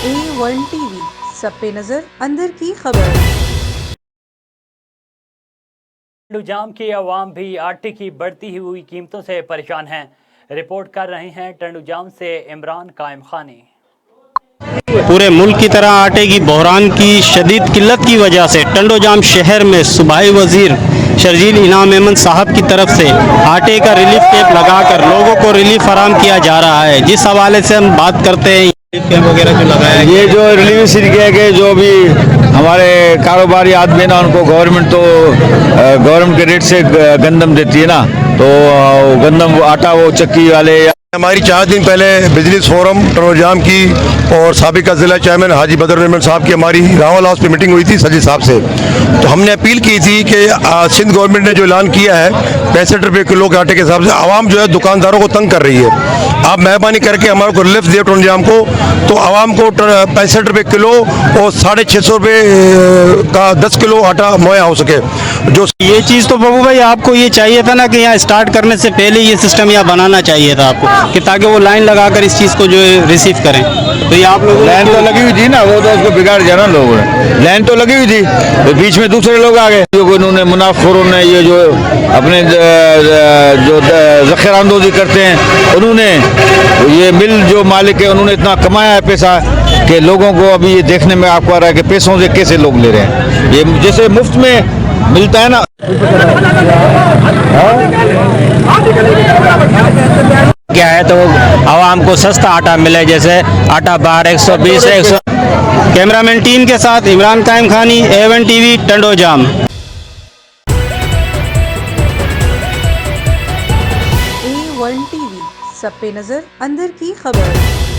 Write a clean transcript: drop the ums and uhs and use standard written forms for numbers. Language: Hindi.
A1 टीवी, सब पे नजर, अंदर की खबर। टंडूजाम की आवाम भी आटे की बढ़ती हुई कीमतों से परेशान हैं। रिपोर्ट कर रहे हैं टंडूजाम से इमरान कायम खानी। पूरे मुल्क की तरह आटे की बहरान की शदीद किल्लत की वजह से टंडोजाम शहर में सूबाई वजीर शर्जील इनाम अहमद साहब की तरफ से आटे का रिलीफ कैंप लगाकर लोगों को रिलीफ फराहम किया जा रहा है। जिस हवाले से हम बात करते हैं, रिलीफ कैंप वगैरह जो लगाया, ये जो रिलीफ किया गया, जो भी हमारे कारोबारी आदमी है ना, उनको गवर्नमेंट गवर्नमेंट के रेट से गंदम देती है ना, तो गंदम आटा वो चक्की वाले। हमारी 4 दिन पहले बिजनेस फोरम टंडोजाम की और साबिका जिला चेयरमैन हाजी बदर मेमन साहब की हमारी रावल हाउस पे मीटिंग हुई थी सजीद साहब से। तो हमने अपील की थी कि सिंध गवर्नमेंट ने जो ऐलान किया है 65 रुपये किलो के आटे के हिसाब से, आवाम जो है दुकानदारों को तंग कर रही है। आप मेहरबानी करके हमारे को रिलीफ दे टंडोजाम को, तो आवाम को 65 रुपये किलो और 650 रुपये का 10 किलो आटा मुहैया हो सके। जो ये चीज़ तो बाबू भाई आपको ये चाहिए था ना कि यहाँ स्टार्ट करने से पहले ये सिस्टम यहाँ बनाना चाहिए था आपको, कि ताकि वो लाइन लगाकर इस चीज़ को जो है रिसीव करें। तो ये आप लोग लाइन तो लगी हुई थी ना, वो तो उसको बिगाड़ दिया ना लोगों ने। लाइन तो लगी हुई थी, तो बीच में दूसरे लोग आ गए, जो इन्होंने मुनाफिरों ने ये जो अपने जो ज़ख़ीराअंदोज़ी करते हैं, उन्होंने ये मिल जो मालिक है उन्होंने इतना कमाया है पैसा कि लोगों को अभी ये देखने में आपको आ रहा है कि पैसों से कैसे लोग ले रहे हैं। ये जैसे मुफ्त में मिलता है ना, क्या है तो आवाम को सस्ता आटा मिले, जैसे आटा बाहर 120 100। कैमरामैन टीम के साथ इमरान कायम खानी, A1 TV, Tando Jam. A1 TV, सब पे नजर, अंदर की खबर।